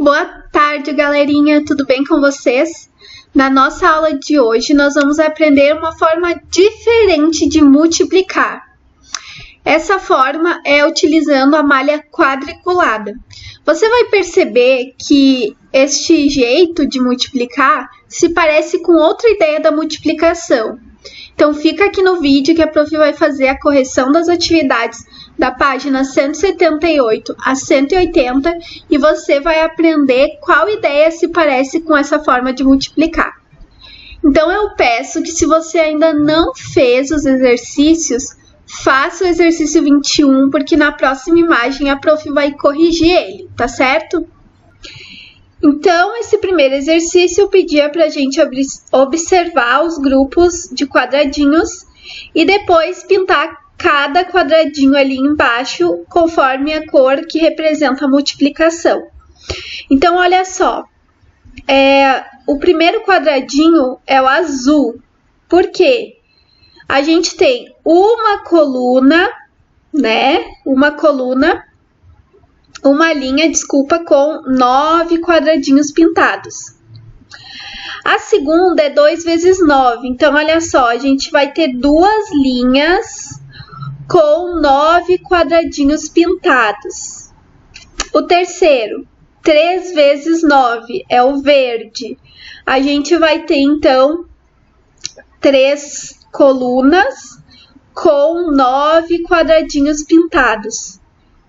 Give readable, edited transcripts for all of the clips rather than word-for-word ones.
Boa tarde, galerinha, tudo bem com vocês? Na nossa aula de hoje, nós vamos aprender uma forma diferente de multiplicar. Essa forma é utilizando a malha quadriculada. Você vai perceber que este jeito de multiplicar se parece com outra ideia da multiplicação. Então, fica aqui no vídeo que a prof vai fazer a correção das atividades da página 178 a 180 e você vai aprender qual ideia se parece com essa forma de multiplicar. Então, eu peço que se você ainda não fez os exercícios, faça o exercício 21, porque na próxima imagem a prof vai corrigir ele, tá certo? Então, esse primeiro exercício eu pedia para a gente observar os grupos de quadradinhos e depois pintar cada quadradinho ali embaixo conforme a cor que representa a multiplicação. Então, olha só, o primeiro quadradinho é o azul. Por quê? A gente tem uma coluna, uma linha, com 9 quadradinhos pintados. A segunda é 2 vezes 9. Então, olha só, a gente vai ter duas linhas com 9 quadradinhos pintados. O terceiro, 3 vezes 9, é o verde. A gente vai ter, então, 3 colunas com 9 quadradinhos pintados.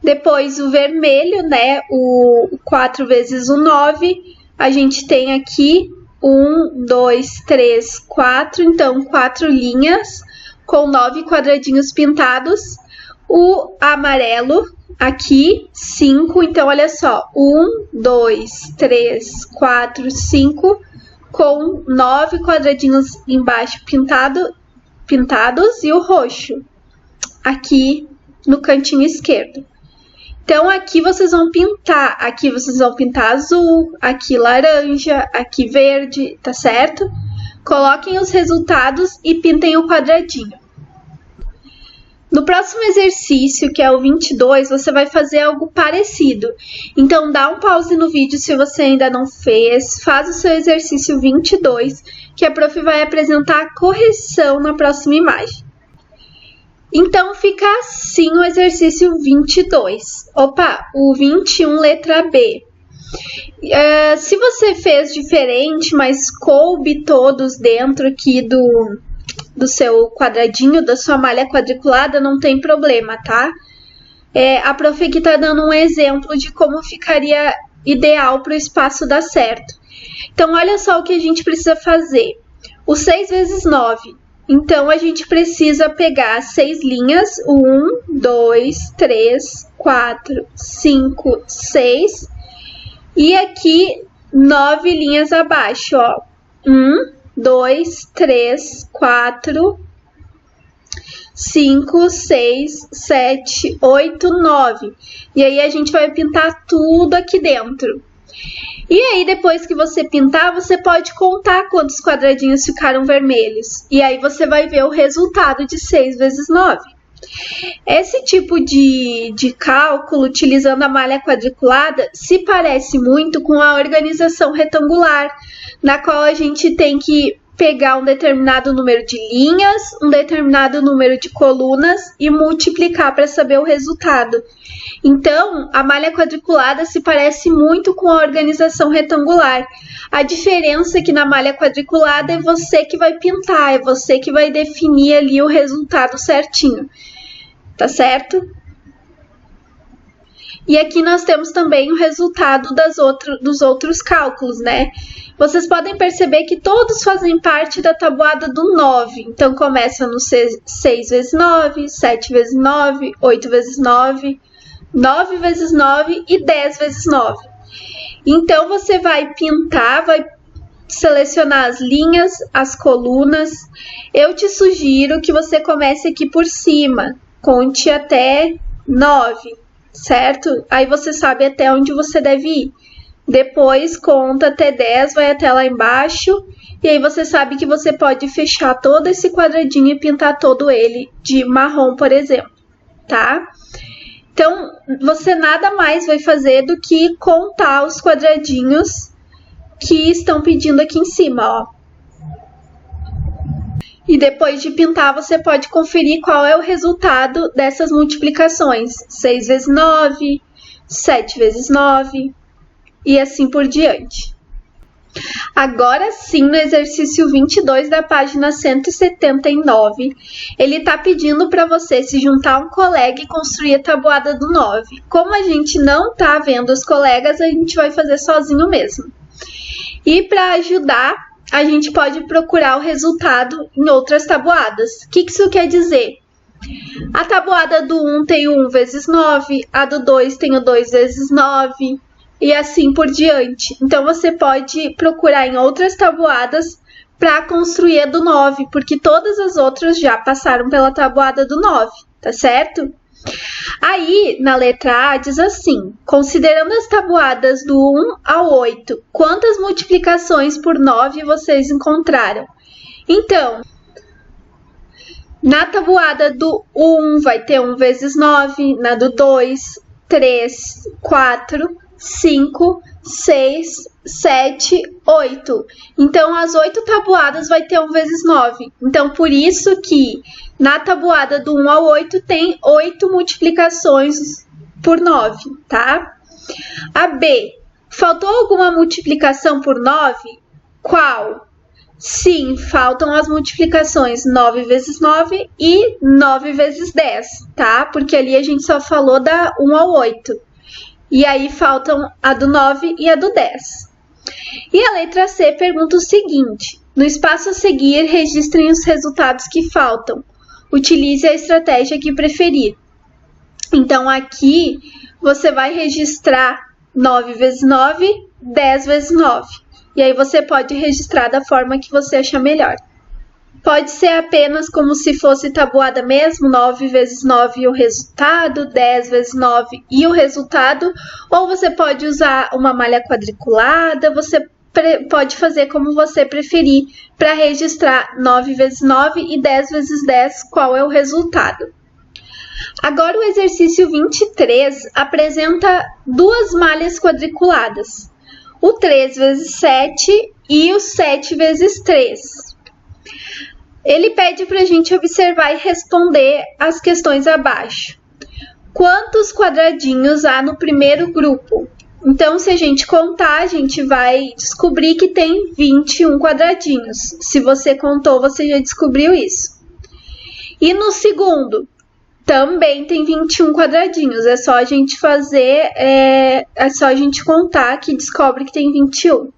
Depois, o vermelho, o 4 vezes o 9, a gente tem aqui 1, 2, 3, 4, então 4 linhas com 9 quadradinhos pintados. O amarelo aqui, 5, então olha só, 1, 2, 3, 4, 5, com 9 quadradinhos embaixo pintados, e o roxo aqui no cantinho esquerdo. Então, aqui vocês vão pintar azul, aqui laranja, aqui verde, tá certo? Coloquem os resultados e pintem o quadradinho. No próximo exercício, que é o 22, você vai fazer algo parecido. Então, dá um pause no vídeo se você ainda não fez, faz o seu exercício 22, que a prof vai apresentar a correção na próxima imagem. Então, fica assim o exercício 22. O 21, letra B. Se você fez diferente, mas coube todos dentro aqui do seu quadradinho, da sua malha quadriculada, não tem problema, tá? A prof aqui tá dando um exemplo de como ficaria ideal para o espaço dar certo. Então, olha só o que a gente precisa fazer. O 6 vezes 9. Então, a gente precisa pegar 6 linhas, 1, 2, 3, 4, 5, 6, e aqui 9 linhas abaixo, 1, 2, 3, 4, 5, 6, 7, 8, 9. E aí, a gente vai pintar tudo aqui dentro. E aí, depois que você pintar, você pode contar quantos quadradinhos ficaram vermelhos. E aí, você vai ver o resultado de 6 vezes 9. Esse tipo de cálculo, utilizando a malha quadriculada, se parece muito com a organização retangular, na qual a gente tem que pegar um determinado número de linhas, um determinado número de colunas e multiplicar para saber o resultado. Então, a malha quadriculada se parece muito com a organização retangular. A diferença é que na malha quadriculada é você que vai pintar, é você que vai definir ali o resultado certinho. Tá certo? E aqui nós temos também o resultado dos outros cálculos, Vocês podem perceber que todos fazem parte da tabuada do 9. Então, começa no 6 vezes 9, 7 vezes 9, 8 vezes 9, 9 vezes 9 e 10 vezes 9. Então, você vai pintar, vai selecionar as linhas, as colunas. Eu te sugiro que você comece aqui por cima, conte até 9, certo? Aí você sabe até onde você deve ir. Depois, conta até 10, vai até lá embaixo. E aí, você sabe que você pode fechar todo esse quadradinho e pintar todo ele de marrom, por exemplo, tá? Então, você nada mais vai fazer do que contar os quadradinhos que estão pedindo aqui em cima, ó. E depois de pintar, você pode conferir qual é o resultado dessas multiplicações. 6 vezes 9, 7 vezes 9 e assim por diante. Agora sim, no exercício 22 da página 179, ele está pedindo para você se juntar a um colega e construir a tabuada do 9. Como a gente não está vendo os colegas, a gente vai fazer sozinho mesmo. E para ajudar, a gente pode procurar o resultado em outras tabuadas. O que isso quer dizer? A tabuada do 1 tem o 1 vezes 9, a do 2 tem o 2 vezes 9 e assim por diante. Então, você pode procurar em outras tabuadas para construir a do 9, porque todas as outras já passaram pela tabuada do 9, tá certo? Aí, na letra A, diz assim: considerando as tabuadas do 1 ao 8, quantas multiplicações por 9 vocês encontraram? Então, na tabuada do 1 vai ter 1 vezes 9, na do 2, 3, 4, 5, 6, 7, 8. Então, as 8 tabuadas vai ter 1 vezes 9. Então, por isso que na tabuada do 1 ao 8 tem 8 multiplicações por 9, tá? A B, faltou alguma multiplicação por 9? Qual? Sim, faltam as multiplicações 9 vezes 9 e 9 vezes 10, tá? Porque ali a gente só falou da 1 ao 8. E aí faltam a do 9 e a do 10. E a letra C pergunta o seguinte: no espaço a seguir, registrem os resultados que faltam. Utilize a estratégia que preferir. Então, aqui você vai registrar 9 vezes 9, 10 vezes 9. E aí você pode registrar da forma que você achar melhor. Pode ser apenas como se fosse tabuada mesmo, 9 vezes 9 e o resultado, 10 vezes 9 e o resultado, ou você pode usar uma malha quadriculada, você pode fazer como você preferir para registrar 9 vezes 9 e 10 vezes 10, qual é o resultado. Agora o exercício 23 apresenta duas malhas quadriculadas, o 3 vezes 7 e o 7 vezes 3. Ele pede para a gente observar e responder as questões abaixo. Quantos quadradinhos há no primeiro grupo? Então, se a gente contar, a gente vai descobrir que tem 21 quadradinhos. Se você contou, você já descobriu isso. E no segundo, também tem 21 quadradinhos. É só a gente só a gente contar que descobre que tem 21.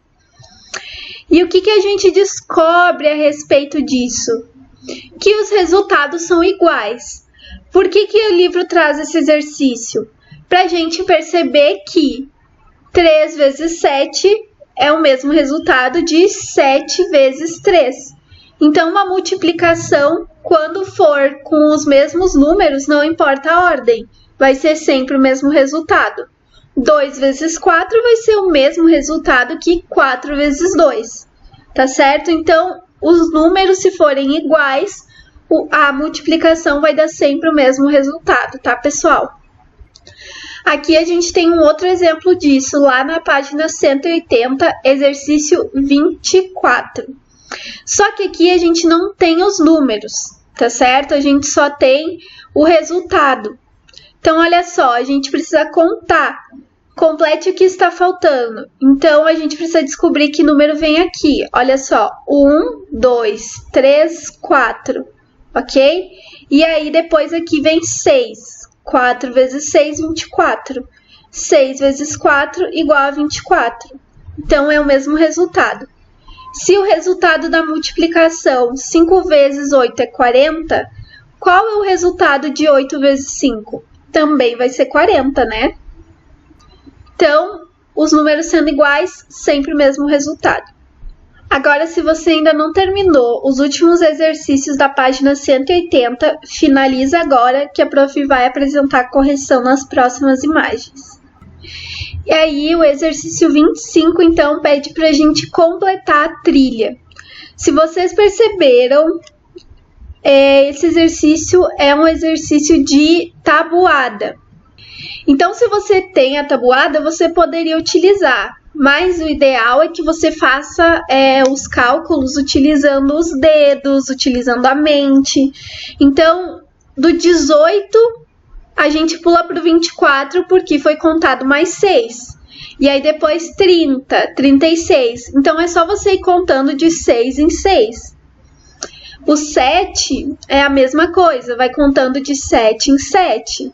E o que a gente descobre a respeito disso? Que os resultados são iguais. Por que o livro traz esse exercício? Para a gente perceber que 3 vezes 7 é o mesmo resultado de 7 vezes 3. Então, uma multiplicação, quando for com os mesmos números, não importa a ordem, vai ser sempre o mesmo resultado. 2 vezes 4 vai ser o mesmo resultado que 4 vezes 2, tá certo? Então, os números, se forem iguais, a multiplicação vai dar sempre o mesmo resultado, tá, pessoal? Aqui a gente tem um outro exemplo disso, lá na página 180, exercício 24. Só que aqui a gente não tem os números, tá certo? A gente só tem o resultado. Então, olha só, a gente precisa contar. Complete o que está faltando. Então, a gente precisa descobrir que número vem aqui. Olha só, 1, 2, 3, 4, ok? E aí, depois aqui vem 6. 4 vezes 6, 24. 6 vezes 4 igual a 24. Então, é o mesmo resultado. Se o resultado da multiplicação 5 vezes 8 é 40, qual é o resultado de 8 vezes 5? Também vai ser 40, né? Então, os números sendo iguais, sempre o mesmo resultado. Agora, se você ainda não terminou os últimos exercícios da página 180, finaliza agora que a prof vai apresentar a correção nas próximas imagens. E aí, o exercício 25, então, pede para a gente completar a trilha. Se vocês perceberam, esse exercício é um exercício de tabuada. Então, se você tem a tabuada, você poderia utilizar, mas o ideal é que você faça os cálculos utilizando os dedos, utilizando a mente. Então, do 18, a gente pula para o 24 porque foi contado mais 6. E aí depois 30, 36. Então, é só você ir contando de 6 em 6. O 7 é a mesma coisa, vai contando de 7 em 7.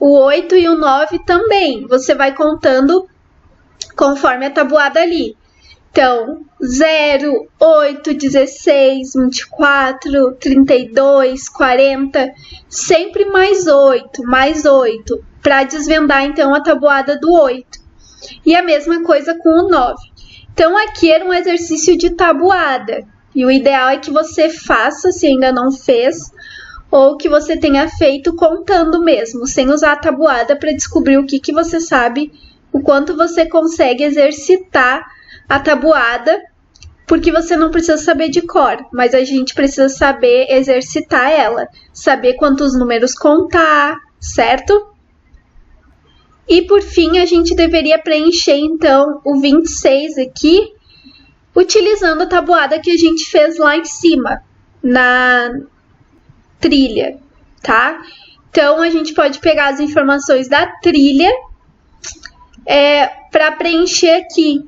O 8 e o 9 também, você vai contando conforme a tabuada ali. Então, 0, 8, 16, 24, 32, 40, sempre mais 8, para desvendar então a tabuada do 8. E a mesma coisa com o 9. Então, aqui era um exercício de tabuada. E o ideal é que você faça, se ainda não fez, ou que você tenha feito contando mesmo, sem usar a tabuada para descobrir o que você sabe, o quanto você consegue exercitar a tabuada, porque você não precisa saber de cor, mas a gente precisa saber exercitar ela, saber quantos números contar, certo? E por fim, a gente deveria preencher então o 26 aqui, utilizando a tabuada que a gente fez lá em cima, na trilha, tá? Então, a gente pode pegar as informações da trilha para preencher aqui.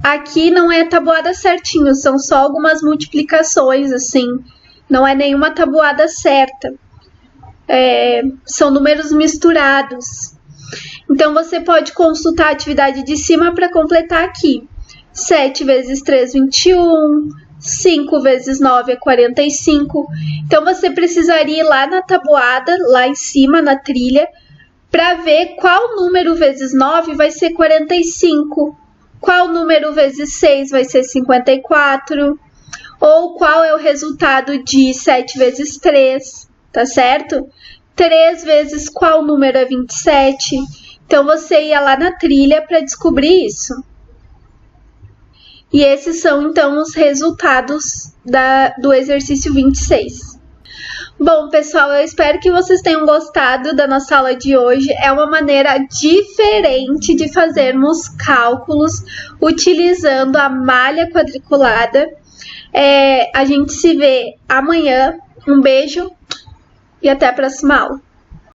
Aqui não é tabuada certinho, são só algumas multiplicações, assim. Não é nenhuma tabuada certa. São números misturados. Então, você pode consultar a atividade de cima para completar aqui. 7 vezes 3, 21. 5 vezes 9 é 45. Então, você precisaria ir lá na tabuada, lá em cima, na trilha, para ver qual número vezes 9 vai ser 45. Qual número vezes 6 vai ser 54. Ou qual é o resultado de 7 vezes 3, tá certo? 3 vezes qual número é 27. Então, você ia lá na trilha para descobrir isso. E esses são, então, os resultados do exercício 26. Bom, pessoal, eu espero que vocês tenham gostado da nossa aula de hoje. É uma maneira diferente de fazermos cálculos utilizando a malha quadriculada. A gente se vê amanhã. Um beijo e até a próxima aula.